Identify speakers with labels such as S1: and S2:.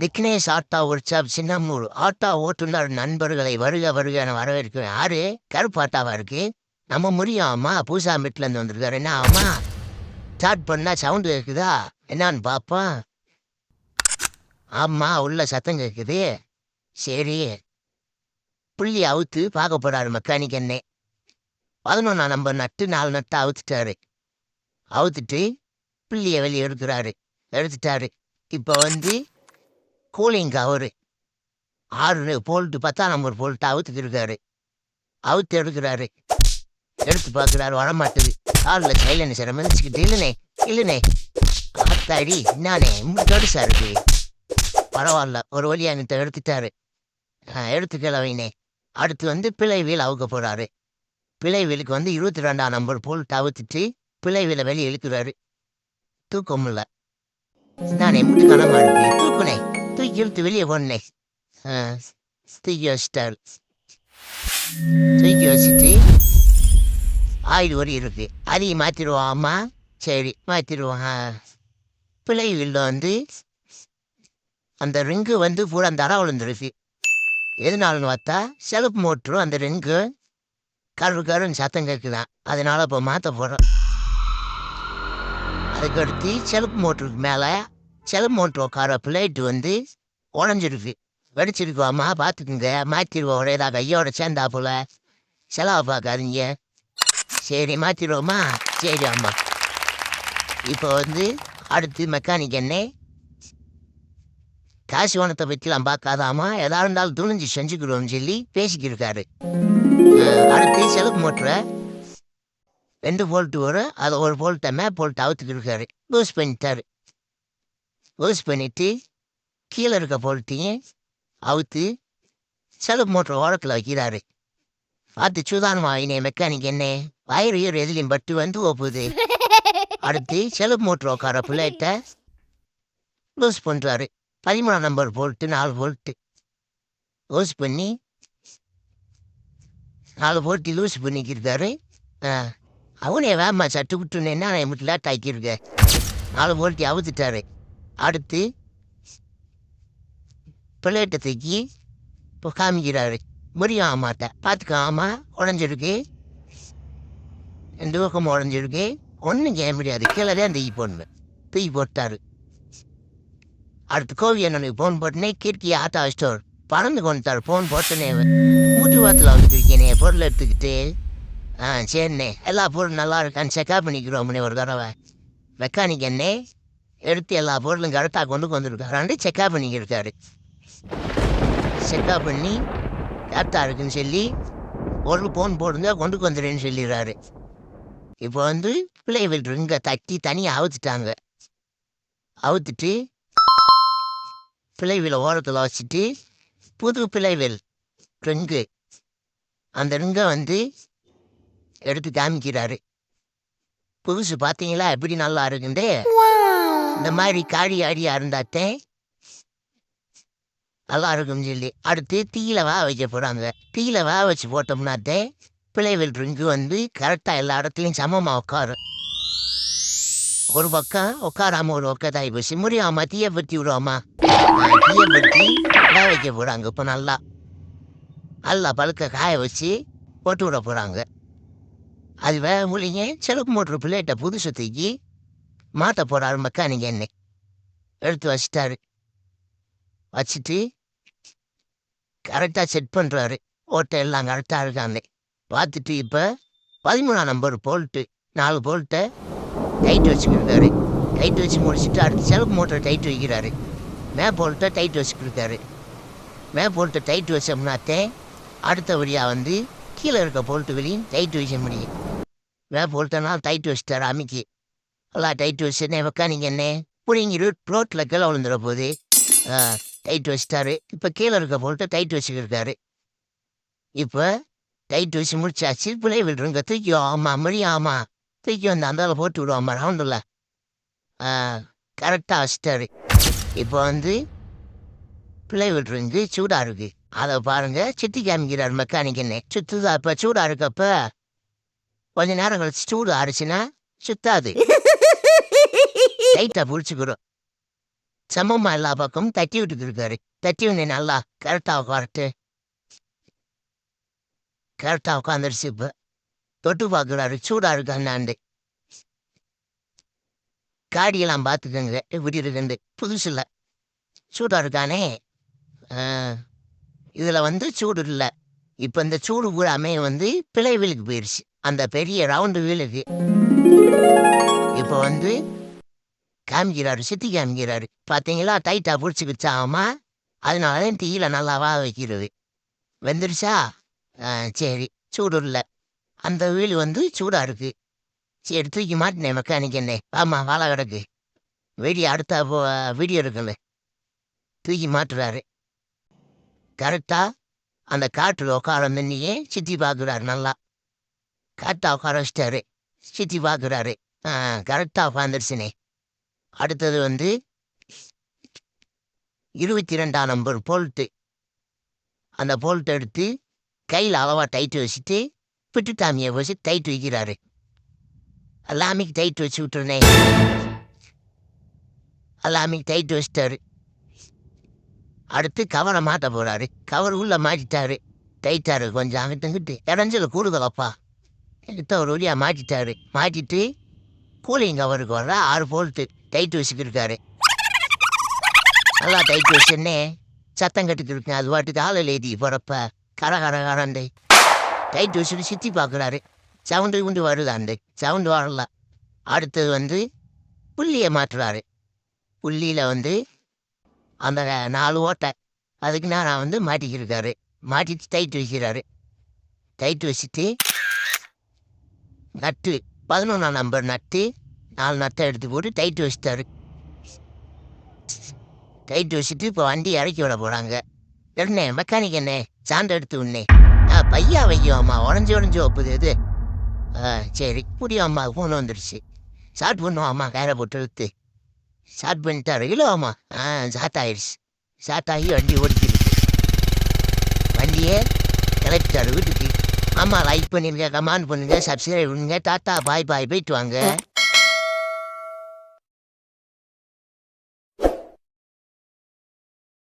S1: Vignesh auto workshop சின்னமூர் auto ஓட்டுநர் நண்பர்களை வருக வருக என வரவேற்கிறேன். யாரு கருப்பு ஆட்டாவா இருக்கு? நம்ம முடியும் அம்மா பூசாம்பேட்டிலேருந்து வந்திருக்காரு. என்ன அம்மா ஸ்டார்ட் பண்ணா சவுண்டு கேட்குதா? என்னான்னு பார்ப்போம். ஆமா உள்ள சத்தம் கேட்குது. சரி புள்ளி அவுத்து பார்க்க போறாரு மெக்கானிக் என்னே. 11 நம்பர் நட்டு 4 நட்டு அவுத்துட்டாரு. அவுத்துட்டு புள்ளியை வெளியே எடுத்துட்டாரு. இப்போ கூலிங் கவரு 6 போல்ட்டு 10ஆம் நம்பர் போல்ட்டு அவுத்து எடுக்கிறாரு. எடுத்து பார்க்குறாரு, வரமாட்டுது. காலில் சைலன் சார் மிதிச்சுக்கிட்டு இல்லைனே ஆத்தாடி என்னானே தடுசா இருக்கு. பரவாயில்ல ஒரு வழியா என்கிட்ட எடுத்துட்டாரு. எடுத்துக்கலவைனே. அடுத்து பிழைவில் அவுக்க போகிறாரு. பிழைவிலுக்கு 22ஆம் நம்பர் போல்ட்டு அவுத்துட்டு பிழைவில வெளியே இழுக்கிறாரு. தூக்கமில்ல நானே முட்டு கனமா இருக்கு. தூக்குனே தூக்கி இழுத்து வெளியே போனே. தூக்கி வச்சிட்டாரு. தூக்கி வச்சுட்டு ஆயுள் வரி இருக்கு, அதையும் மாற்றிடுவோம். அம்மா சரி மாற்றிடுவோம். பிள்ளைகளில் அந்த ரிங்கு பூரா அந்த அற விழுந்துருக்கு. எதனாலன்னு பார்த்தா செல்ஃப் மோட்டரும் அந்த ரிங்கு கருன்னு சத்தம் கேட்குதான். அதனால இப்போ மாற்ற போகிறோம். அதுக்கடுத்து செல்ஃப் மோட்டருக்கு மேலே செல்ஃப் மோட்டர் உட்கார பிளேட்டு உடஞ்சிருக்கு, வெடிச்சிருக்குவாம்மா. பார்த்துக்குங்க, மாற்றிடுவோம். ஒரே தான் கையோட சேர்ந்தா போல செலவை பார்க்காதீங்க. சரி மாற்றிடுவோம்மா. சரி அம்மா. இப்போ அடுத்து மெக்கானிக் என்ன காசு வனத்தை பற்றிலாம் பார்க்காதாம்மா, எதா இருந்தாலும் துணிஞ்சு செஞ்சுக்கிறோம்னு சொல்லி பேசிக்கிருக்காரு. அடுத்து செல்ஃப் மோட்டரை 2 போல்ட்டு வரும், அதை ஒரு போல்ட்டை போல்ட்டு அவுத்துக்கிருக்காரு. லூஸ் பண்ணிட்டாரு. லூஸ் பண்ணிவிட்டு கீழே இருக்க போல்ட்டையும் அவுத்து செல்ஃப் மோட்டர் ஓரத்தில் வைக்கிறாரு. பார்த்து சூதானமா இனே மெக்கானிக் என்ன வயிறு எதுலையும் பட்டு ஒப்புது. அடுத்து செல்ஃப் மோட்டர் உட்கார பிள்ளைகிட்ட லூஸ் பண்ணுறாரு. 13ஆம் நம்பர் போல்ட்டு 4 போல்ட்டு லூஸ் பண்ணி 4 போல்ட்டு லூஸ் பண்ணிக்கிருக்காரு. அவனே வேமா சட்டு விட்டுனேன்னா நான் எம்பிட்டு லேட் ஆக்கியிருக்கேன். 4 போல்ட்டி அவுத்துட்டாரு. அடுத்து பிளேட்டை தூக்கி இப்போ காமிக்கிறாரு. முடியும் ஆமாட்ட பார்த்துக்க. ஆமாம் உடஞ்சிருக்கு, 2 பக்கம் உடஞ்சிருக்கு. ஒன்றும் செய்ய முடியாது, கீழே தான் தூக்கி போட்டாரு. அடுத்து கோவி என்னனுக்கு ஃபோன் போட்டுனே கீர்த்தி ஆட்டோ ஸ்டோர் பறந்து கொண்டுட்டார். ஃபோன் போட்டனே மூட்டு வாரத்தில் வந்துருக்கேனே பொருள் எடுத்துக்கிட்டு. சரிண்ணே எல்லா பொருளும் நல்லா இருக்கான்னு செக்அப் பண்ணிக்கிறோம்னே ஒரு தடவை. மெக்கானிக் என்னே எடுத்து எல்லா பொருளும் கரெக்டாக வந்துருக்காராண்டு செக்அப் பண்ணிக்கிருக்காரு. செக்அப் பண்ணி கரெக்டாக இருக்குன்னு சொல்லி பொருள் ஃபோன் போடுங்க வந்துடுறேன்னு சொல்லிடுறாரு. இப்போ பிள்ளைகள் ரிங்கை தட்டி தனியாக அவுத்துட்டாங்க. அவுத்துட்டு பிள்ளைவில ஓரத்தில் வச்சுட்டு புது பிள்ளைவில் ரிங்கு அந்த ரிங்கை எடுத்து காமிக்கிறாரு. புதுசு பார்த்தீங்களா எப்படி நல்லா இருக்குண்டு. இந்த மாதிரி காடி அடியா இருந்தாத்தே நல்லா இருக்குன்னு சொல்லி அடுத்து தீயில வைக்க போகிறாங்க. தீயில வச்சு போட்டோம்னாத்தே பிள்ளைவில் ரிங்கு கரெக்டாக எல்லா இடத்துலையும் சமமாக உட்காரும். ஒரு பக்கம் உட்காராம ஒரு பக்கம் தாய் போச்சு. முடியாமா தீயை பற்றி விடுவாமா. தீயை பற்றி வைக்க போகிறாங்க. இப்போ நல்லா பழுக்க காய வச்சு போட்டு விட போகிறாங்க. அது முடிங்க செலவு மோட்ரு பிள்ளைகிட்ட புதுசு தூக்கி மாற்ற போகிறாரு. மெக்கானிக் என்ன எடுத்து வச்சிட்டாரு. வச்சுட்டு கரெக்டாக செட் பண்ணுறாரு. ஓட்டை எல்லாம் கரெக்டாக இருக்காங்க பார்த்துட்டு இப்போ 13ஆம் நம்பர் போல்ட்டு 4 போல்ட்டை டைட் வச்சுக்கிருக்காரு. டைட் வச்சு முடிச்சுட்டு அடுத்து செலவு மோட்டரை டைட் வைக்கிறாரு. போல்ட்டை டைட் வச்சுக்கிருக்காரு. போல்ட்டை டைட் வச்சோம்னாத்தே அடுத்தபடியாக கீழே இருக்க போல்ட்டு வெளியும் டைட் வைக்க முடியும். போல்ட்டனால் டைட் வச்சுட்டாரு. அமைக்கி எல்லாம் டைட் வச்சுன்னே மெக்கானிக் என்ன புரிங்கிரு ரோட்டில் கீழே விழுந்துட போகுது. டைட் வச்சுட்டாரு. இப்போ கீழே இருக்க போல்ட்டை டைட் வச்சுக்கிருக்காரு. இப்போ டைட் வச்சு முடிச்சாச்சு. பிள்ளை விடுறங்க தூக்கி ஆமாம் தூக்கி அந்தால போட்டு விடுவாம்மா ரவுண்டில். கரெக்டாக வச்சுட்டாரு. இப்போ பிள்ளை விடுறங்க சூடாக இருக்குது. அதை பாருங்க சுற்றி காமிக்கிறார் மெக்கானிக் என்ன சுற்றுதா. இப்போ சூடாக இருக்கப்ப கொஞ்ச நேரம் கழிச்சு சூடு ஆறுச்சுன்னா சுத்தாது, டைட்டாக பிடிச்சிக்கிறோம். சமமா எல்லா பக்கமும் தட்டி விட்டுட்டு இருக்காரு. தட்டி விட்டு நல்லா கரெக்டாக உட்காரட்டு. கரெக்டாக உட்காந்துருச்சு. இப்போ தொட்டு பார்க்குறாரு சூடாக இருக்கான்னாண்டு. காடியெல்லாம் பார்த்துக்கோங்க இப்படி இருக்குண்டு. புதுசு இல்லை, சூடாக இருக்கானே. இதில் வந்து சூடு இல்லை. இப்போ இந்த சூடு பூராமே வந்து பிழை வீலுக்கு போயிடுச்சு. அந்த பெரிய ரவுண்டு வீலுக்கு இப்போ வந்து காமிக்கிறாரு, சுற்றி காமிக்கிறாரு. பார்த்தீங்களா, டைட்டாக பிடிச்சிக்கிச்சாமா. அதனால தான் தீயில நல்லா வைக்கிறது. வெந்துருச்சா? சரி, சூடு இல்லை. அந்த வீல் வந்து சூடாக இருக்குது. சரி, தூக்கி மாட்டினேன் மெக்கானிக் என்ன. ஆமாம், வாழை கிடக்கு. அடுத்த வீடியோ இருக்குல்ல, தூக்கி மாட்டுறாரு. கரெக்டாக அந்த காட்டில் உட்கார நின்னையே சுற்றி பார்க்குறாரு. நல்லா காட்டாக உட்கார வச்சிட்டாரு. சுற்றி பார்க்குறாரு. கரெக்டாக உட்காந்துருச்சுனே. அடுத்தது வந்து 22ஆம் நம்பர் போல்ட்டு. அந்த போல்ட் எடுத்து கையில் அளவாக டைட்டு வச்சுட்டு பிட்டுட்டாமியை வச்சு டைட்டு வைக்கிறாரு. எல்லாமே டைட்டு வச்சு விட்டுருனே. எல்லாமே டைட்டு வச்சிட்டாரு. அடுத்து கவரை மாட்ட போகிறாரு. கவர் உள்ளே மாட்டிட்டாரு. டைட்டாரு கொஞ்சம் அங்கிட்டங்கிட்டு இறஞ்சல் கூடுதலப்பா. எடுத்த ஒரு வழியாக மாட்டிட்டாரு. மாட்டிட்டு கூலிங் கவருக்கு வர்ற 6 போல்ட்டு டைட்டு வச்சுக்கிருக்காரு. நல்லா டைட்டு வச்சுன்னே சத்தம் கட்டுக்கு இருக்கேன். அது பாட்டுக்கு ஆளில் ஏதி போகிறப்ப கரண்டை டைட்டு வச்சுட்டு சுற்றி பார்க்குறாரு. சவுண்டு குண்டு வருதாண்டு. சவுண்டு வரல. அடுத்தது வந்து புள்ளியை மாட்டுறாரு. புள்ளியில் வந்து அந்த 4 ஓட்டை அதுக்கு நான் வந்து மாட்டிக்கிருக்காரு. மாட்டிட்டு டைட்டு வைக்கிறாரு. டைட்டு வச்சுட்டு நட்டு 11ஆம் நம்பர் நட்டு 4 நட்டை எடுத்து போட்டு டைட்டு வச்சுட்டாரு. டைட்டு வச்சுட்டு இப்போ வண்டி இறக்கி விட போகிறாங்க. என்ன மெக்கானிக் என்ன சாண்டை எடுத்து உடனே பையா வையோம்மா, உடஞ்சி ஒப்புது இது. சரி, புரியாம்மா, ஃபோன் வந்துடுச்சு. ஸ்டார்ட் பண்ணுவாம்மா, கயிறை போட்டு இழுத்து ஸ்டார்ட் பண்ணிட்டாரு. இல்லைம்மா, ஸ்டார்ட் ஆயிடுச்சு. ஸ்டார்ட் ஆகி வண்டி ஓடிக்கிடுச்சு. வண்டியே கிளப்பிட்டாரு வீட்டுக்கு. ஆமாம், லைக் பண்ணுங்க, கமெண்ட் பண்ணுங்க, சப்ஸ்கிரைப் பண்ணுங்க. டாட்டா, பாய் பாய், போயிட்டு வாங்க.